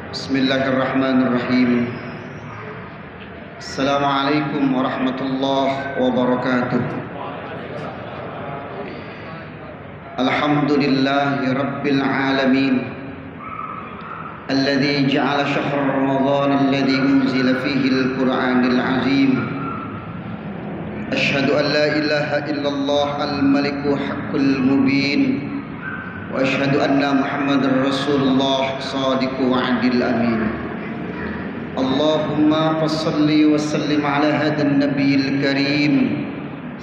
Bismillahirrahmanirrahim. Assalamualaikum warahmatullahi wabarakatuh. Alhamdulillahi rabbil alamin. Alladzi ja'ala syahr Ramadan alladzi unzila fihi al-Qur'anul azim. Asyhadu an la ilaha illallah al-malikul haqqul mubin. Wa asyhadu anna Muhammadar Rasulullah shadiqul wa'dil amin. Allahumma fassalli wa sallim ala hadan nabiyil karim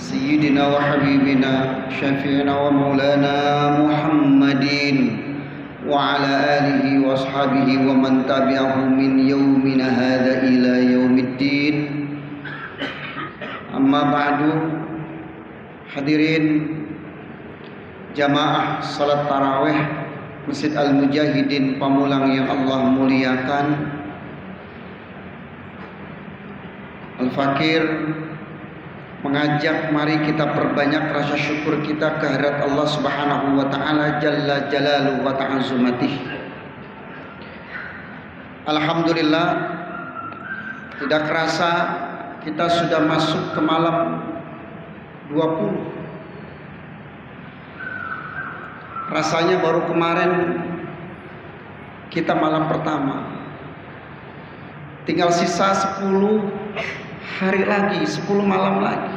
sayyidina wa habibina syafi'ina wa maulana Muhammadin wa ala alihi wa ashabihi wa man tabi'ahum min yaumina hadza ila yaumiddin. Amma ba'du. Hadirin jamaah salat tarawih Masjid Al-Mujahidin Pamulang yang Allah muliakan, Al-Fakir mengajak mari kita perbanyak rasa syukur kita kehadirat Allah Subhanahu wa taala jalla jalaluhu wa ta'azumatih. Alhamdulillah, tidak kerasa kita sudah masuk ke malam 20. Rasanya baru kemarin kita malam pertama. Tinggal sisa 10 hari lagi, 10 malam lagi.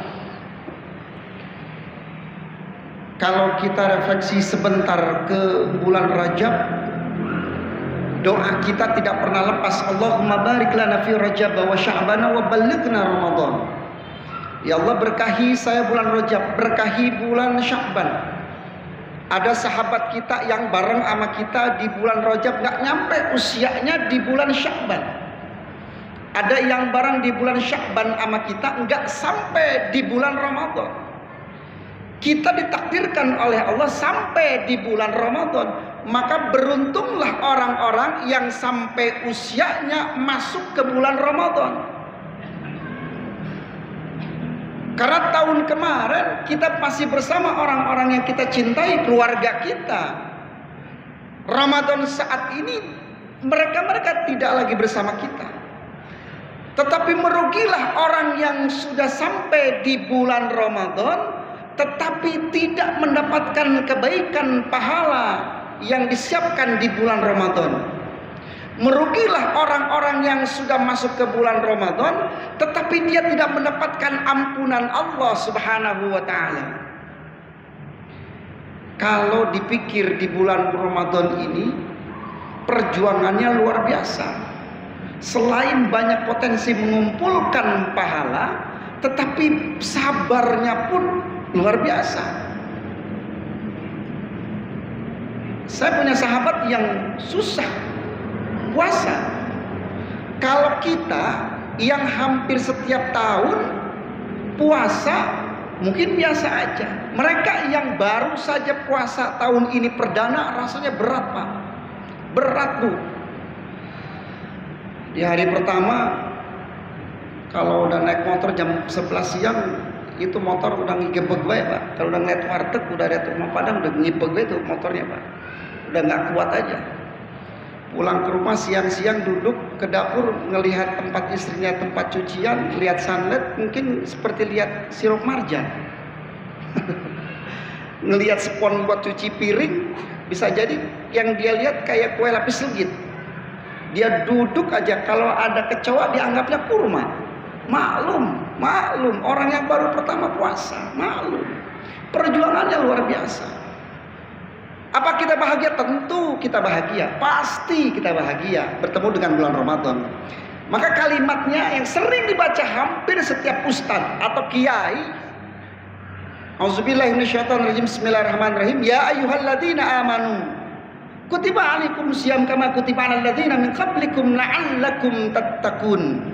Kalau kita refleksi sebentar ke bulan Rajab, doa kita tidak pernah lepas. Allahumma barik lana fi Rajab wa Sya'ban wa ballighna Ramadan. Ya Allah, berkahi saya bulan Rajab, berkahi bulan Sya'ban. Ada sahabat kita yang bareng sama kita di bulan Rajab gak nyampe usianya di bulan Sya'ban. Ada yang bareng di bulan Sya'ban sama kita gak sampai di bulan Ramadan. Kita ditakdirkan oleh Allah sampai di bulan Ramadan. Maka beruntunglah orang-orang yang sampai usianya masuk ke bulan Ramadan. Karena tahun kemarin kita masih bersama orang-orang yang kita cintai, keluarga kita. Ramadan saat ini mereka tidak lagi bersama kita. Tetapi merugilah orang yang sudah sampai di bulan Ramadan tetapi tidak mendapatkan kebaikan pahala yang disiapkan di bulan Ramadan. Merugilah orang-orang yang sudah masuk ke bulan Ramadan tetapi dia tidak mendapatkan ampunan Allah Subhanahu wa taala. Kalau dipikir di bulan Ramadan ini perjuangannya luar biasa. Selain banyak potensi mengumpulkan pahala, tetapi sabarnya pun luar biasa. Saya punya sahabat yang susah puasa. Kalau kita yang hampir setiap tahun puasa mungkin biasa aja. Mereka yang baru saja puasa tahun ini perdana rasanya berat, Pak. Berat, Bu. Di hari pertama kalau udah naik motor jam 11 siang itu motor udah ngigebeg gue, Pak. Kalau udah ngeliat warteg, udah lihat rumah Padang udah ngibeg gue tuh motornya, Pak. Udah nggak kuat aja. Pulang ke rumah siang-siang duduk ke dapur ngelihat tempat istrinya tempat cucian, lihat sunlight mungkin seperti lihat sirup marjan. Ngelihat spons buat cuci piring bisa jadi yang dia lihat kayak kue lapis legit. Dia duduk aja kalau ada kecoa dianggapnya kurma. Maklum orang yang baru pertama puasa, maklum. Perjuangannya luar biasa. Apa kita bahagia? Tentu kita bahagia. Pasti kita bahagia bertemu dengan bulan Ramadan. Maka kalimatnya yang sering dibaca hampir setiap ustadz atau kiai, Auzubillahi minasyaitonirrajim, bismillahirrahmanirrahim. Ya ayyuhalladzina amanu kutiba alaikumus syiyam kama kutiba alal ladzina min qablikum la'allakum tattaqun.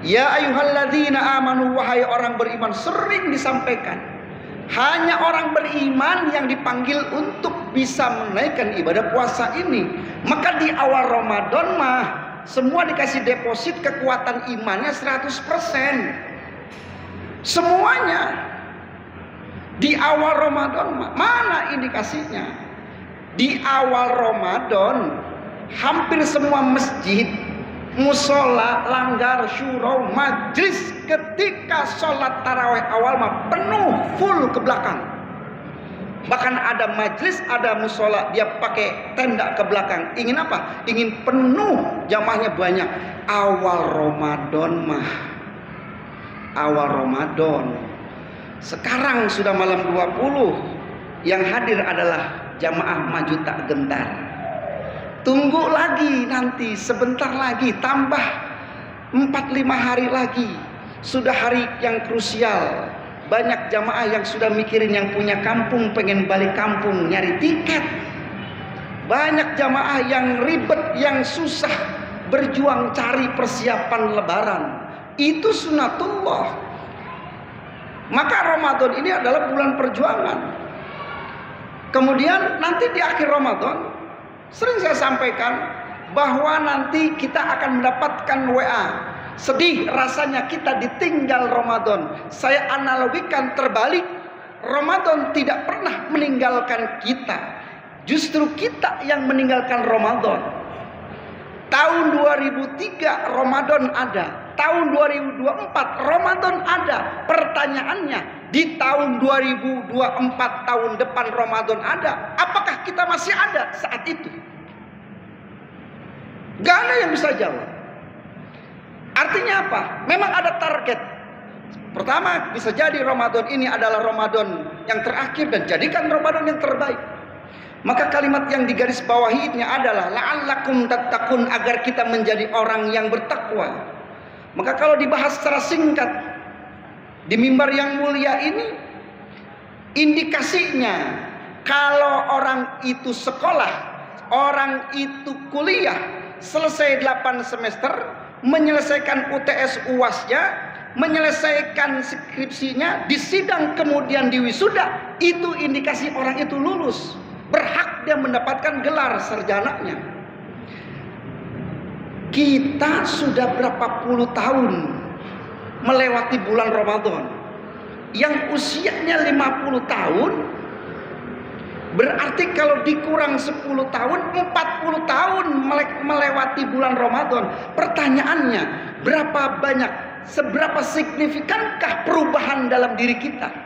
Ya ayyuhalladzina amanu, wahai orang beriman, sering disampaikan. Hanya orang beriman yang dipanggil untuk bisa menaikkan ibadah puasa ini. Maka di awal Ramadan mah semua dikasih deposit kekuatan imannya 100%. Semuanya. Di awal Ramadan mana indikasinya? Di awal Ramadan hampir semua masjid, musola, langgar, syurau, majlis ketika sholat tarawih awal mah penuh full ke belakang. Bahkan ada majlis, ada musola dia pakai tenda ke belakang. Ingin apa? Ingin penuh, jamaahnya banyak. Awal Ramadan mah, awal Ramadan. Sekarang sudah malam 20, yang hadir adalah jamaah maju tak gentar. Tunggu lagi nanti, sebentar lagi, tambah 4-5 hari lagi. Sudah hari yang krusial. Banyak jamaah yang sudah mikirin yang punya kampung pengen balik kampung nyari tiket. Banyak jamaah yang ribet, yang susah berjuang cari persiapan lebaran. Itu sunatullah. Maka Ramadan ini adalah bulan perjuangan. Kemudian nanti di akhir Ramadan, sering saya sampaikan bahwa nanti kita akan mendapatkan WA. Sedih rasanya kita ditinggal Ramadan. Saya analogikan terbalik. Ramadan tidak pernah meninggalkan kita. Justru kita yang meninggalkan Ramadan. Tahun 2003 Ramadan ada. Tahun 2024 Ramadan ada. Pertanyaannya, di tahun 2024 tahun depan Ramadan ada. Apakah kita masih ada saat itu? Gak ada yang bisa jawab. Artinya apa? Memang ada target. Pertama, bisa jadi Ramadan ini adalah Ramadan yang terakhir dan jadikan Ramadan yang terbaik. Maka kalimat yang digarisbawahinya adalah la'allakum tattaqun, agar kita menjadi orang yang bertakwa. Maka kalau dibahas secara singkat di mimbar yang mulia ini, indikasinya kalau orang itu sekolah, orang itu kuliah, selesai 8 semester, menyelesaikan UTS UAS-nya, menyelesaikan skripsinya, di sidang kemudian di wisuda, itu indikasi orang itu lulus, berhak dia mendapatkan gelar sarjananya. Kita sudah berapa puluh tahun melewati bulan Ramadan. Yang usianya 50 tahun, berarti kalau dikurang 10 tahun, 40 tahun melewati bulan Ramadan. Pertanyaannya, berapa banyak, seberapa signifikankah perubahan dalam diri kita?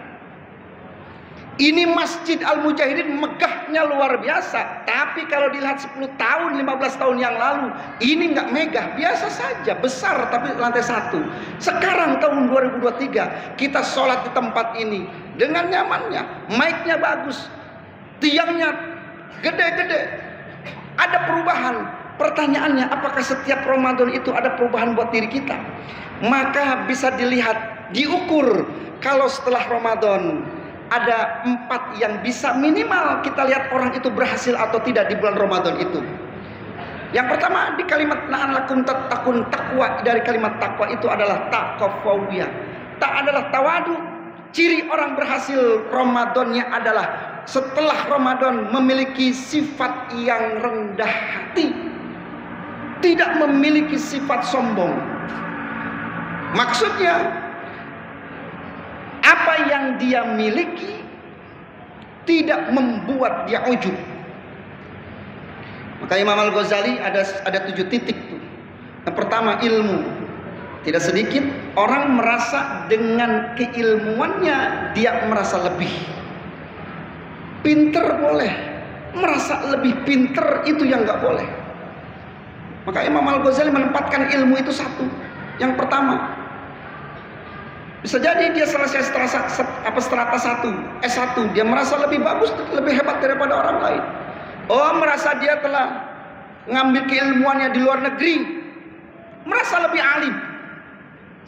Ini Masjid Al-Mujahidin megahnya luar biasa. Tapi kalau dilihat 10 tahun, 15 tahun yang lalu, ini nggak megah, biasa saja, besar tapi lantai 1. Sekarang tahun 2023, kita sholat di tempat ini dengan nyamannya, mic-nya bagus, tiangnya gede-gede, ada perubahan. Pertanyaannya, apakah setiap Ramadan itu ada perubahan buat diri kita? Maka bisa dilihat, diukur. Kalau setelah Ramadan ada 4 yang bisa minimal kita lihat orang itu berhasil atau tidak di bulan Ramadan itu. Yang pertama, di kalimat la'allakum tattaqun, takwa. Dari kalimat takwa itu adalah taqafawiyah. Tak adalah tawadu. Ciri orang berhasil Ramadannya adalah setelah Ramadan memiliki sifat yang rendah hati, tidak memiliki sifat sombong. Maksudnya, apa yang dia miliki tidak membuat dia ujub. Maka Imam Al-Ghazali ada 7 titik tuh. Yang pertama, ilmu. Tidak sedikit orang merasa dengan keilmuannya dia merasa lebih pinter, boleh merasa lebih pinter, itu yang nggak boleh. Maka Imam Al-Ghazali menempatkan ilmu itu 1. Yang pertama, bisa jadi dia selesai strata 1, S1, dia merasa lebih bagus, lebih hebat daripada orang lain. Oh, merasa dia telah ngambil keilmuannya di luar negeri, merasa lebih alim.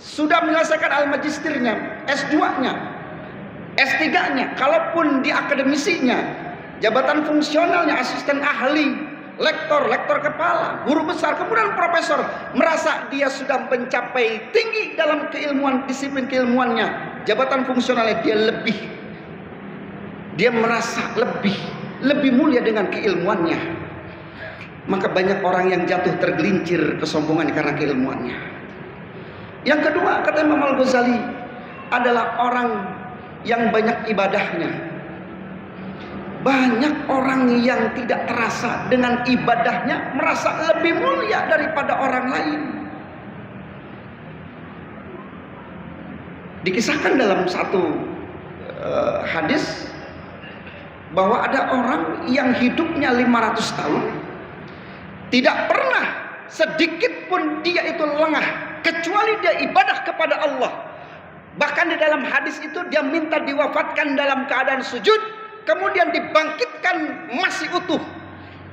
Sudah menyelesaikan al-magistirnya, S2-nya, S3-nya, kalaupun di akademisinya, jabatan fungsionalnya, asisten ahli, lektor kepala, guru besar, kemudian profesor, merasa dia sudah mencapai tinggi dalam keilmuan, disiplin keilmuannya, jabatan fungsionalnya dia merasa lebih mulia dengan keilmuannya. Maka banyak orang yang jatuh tergelincir kesombongan karena keilmuannya. Yang kedua, kata Imam Al-Ghazali, adalah orang yang banyak ibadahnya. Banyak orang yang tidak terasa dengan ibadahnya merasa lebih mulia daripada orang lain. Dikisahkan dalam satu hadis bahwa ada orang yang hidupnya 500 tahun, tidak pernah sedikit pun dia itu lengah kecuali dia ibadah kepada Allah. Bahkan di dalam hadis itu dia minta diwafatkan dalam keadaan sujud, kemudian dibangkitkan masih utuh,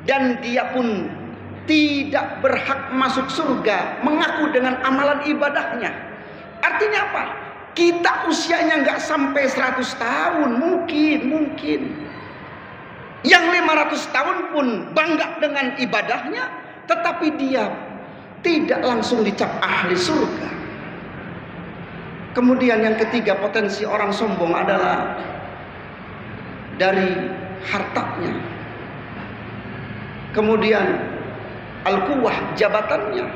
dan dia pun tidak berhak masuk surga mengaku dengan amalan ibadahnya. Artinya apa? Kita usianya nggak sampai 100 tahun, mungkin yang 500 tahun pun bangga dengan ibadahnya, tetapi dia tidak langsung dicap ahli surga. Kemudian yang ketiga, potensi orang sombong adalah dari hartanya. Kemudian al-quwah, jabatannya.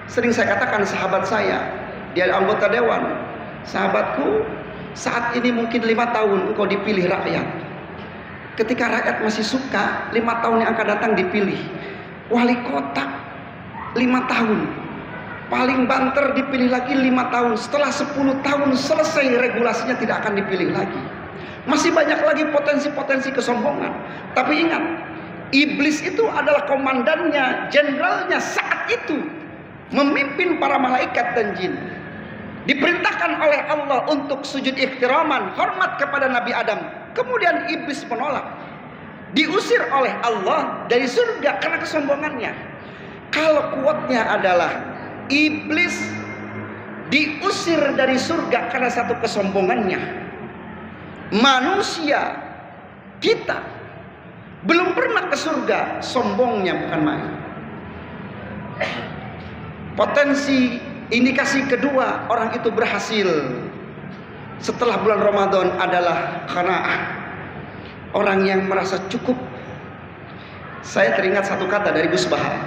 Sering saya katakan sahabat saya, dia anggota dewan, sahabatku, saat ini mungkin 5 tahun engkau dipilih rakyat. Ketika rakyat masih suka, 5 tahun yang akan datang dipilih wali kota 5 tahun, paling banter dipilih lagi 5 tahun. Setelah 10 tahun selesai regulasinya tidak akan dipilih lagi. Masih banyak lagi potensi-potensi kesombongan. Tapi ingat, iblis itu adalah komandannya, jenderalnya saat itu, memimpin para malaikat dan jin. Diperintahkan oleh Allah untuk sujud ikhtiraman, hormat kepada Nabi Adam. Kemudian iblis menolak, diusir oleh Allah dari surga karena kesombongannya. Kalau kuatnya adalah iblis diusir dari surga karena satu kesombongannya, manusia kita belum pernah ke surga, sombongnya bukan main. Potensi indikasi kedua orang itu berhasil setelah bulan Ramadan adalah qanaah, orang yang merasa cukup. Saya teringat satu kata dari Gus Bahar,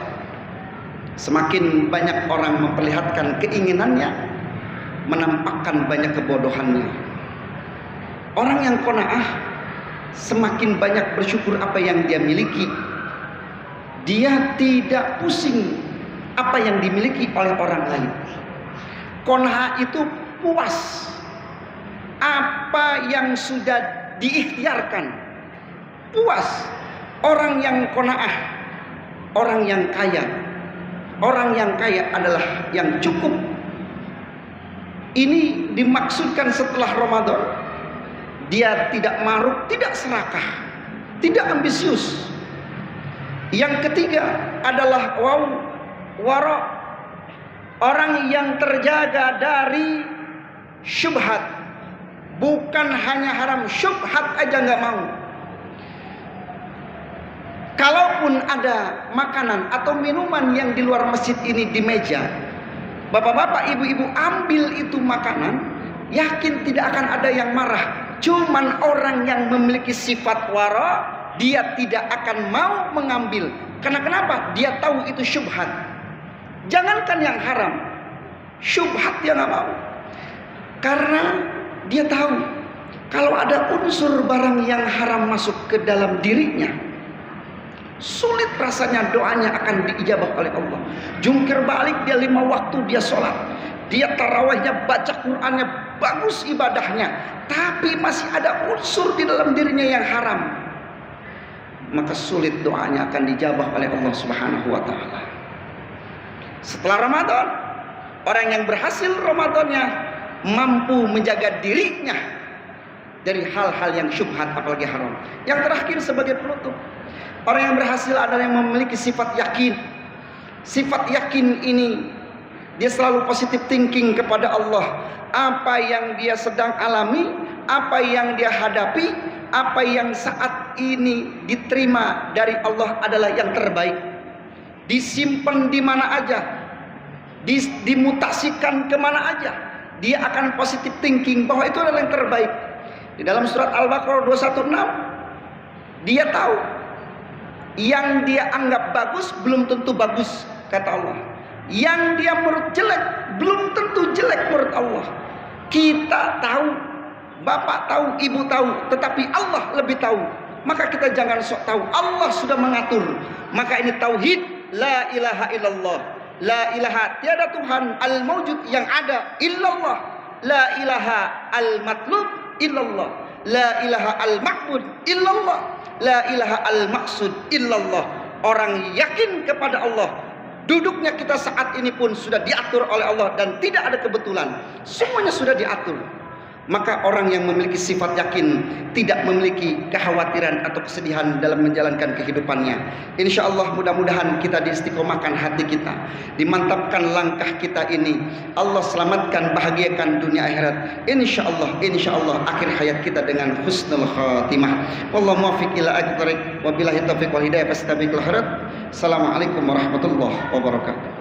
semakin banyak orang memperlihatkan keinginannya, menampakkan banyak kebodohannya. Orang yang qanaah semakin banyak bersyukur apa yang dia miliki. Dia tidak pusing apa yang dimiliki oleh orang lain. Qanaah itu puas apa yang sudah diikhtiarkan, puas. Orang yang qanaah, orang yang kaya. Orang yang kaya adalah yang cukup. Ini dimaksudkan setelah Ramadan. Dia tidak maruk, tidak serakah, tidak ambisius. Yang ketiga adalah wara, orang yang terjaga dari syubhat. Bukan hanya haram, syubhat aja nggak mau. Kalaupun ada makanan atau minuman yang di luar masjid ini di meja, bapak-bapak, ibu-ibu ambil itu makanan, yakin tidak akan ada yang marah. Cuman orang yang memiliki sifat wara, dia tidak akan mau mengambil. Karena kenapa? Dia tahu itu syubhat. Jangankan yang haram, syubhat dia nggak mau. Karena dia tahu kalau ada unsur barang yang haram masuk ke dalam dirinya, sulit rasanya doanya akan diijabah oleh Allah. Jungkir balik, dia 5 waktu dia sholat, dia tarawihnya, baca Qur'annya, bagus ibadahnya, tapi masih ada unsur di dalam dirinya yang haram, maka sulit doanya akan dijabah oleh Allah Subhanahu wa ta'ala. Setelah Ramadan, orang yang berhasil Ramadannya mampu menjaga dirinya dari hal-hal yang syubhat, apalagi haram. Yang terakhir sebagai penutup, orang yang berhasil adalah yang memiliki sifat yakin. Sifat yakin ini, dia selalu positive thinking kepada Allah. Apa yang dia sedang alami, apa yang dia hadapi, apa yang saat ini diterima dari Allah adalah yang terbaik. Disimpan di mana aja, dimutasikan kemana aja, dia akan positive thinking bahwa itu adalah yang terbaik. Di dalam surat Al-Baqarah 216, dia tahu yang dia anggap bagus belum tentu bagus, kata Allah. Yang dia menurut jelek belum tentu jelek menurut Allah. Kita tahu, bapak tahu, ibu tahu, tetapi Allah lebih tahu. Maka kita jangan sok tahu, Allah sudah mengatur. Maka ini tauhid, la ilaha illallah. La ilaha, tiada Tuhan al-mawjud yang ada illallah. La ilaha al-matlub illallah. La ilaha al-ma'bud illallah. La ilaha al-maqsud illallah. Orang yakin kepada Allah, duduknya kita saat ini pun sudah diatur oleh Allah dan tidak ada kebetulan. Semuanya sudah diatur. Maka orang yang memiliki sifat yakin tidak memiliki kekhawatiran atau kesedihan dalam menjalankan kehidupannya. Insya Allah mudah-mudahan kita diistiqomahkan hati kita, dimantapkan langkah kita ini. Allah selamatkan, bahagiakan dunia akhirat. Insya Allah akhir hayat kita dengan husnul khatimah. Wallahu muwaffiq ila aqwamit thoriq. Wabillahi taufiq wal hidayah. Fastabiqul khairat. Assalamualaikum warahmatullahi wabarakatuh.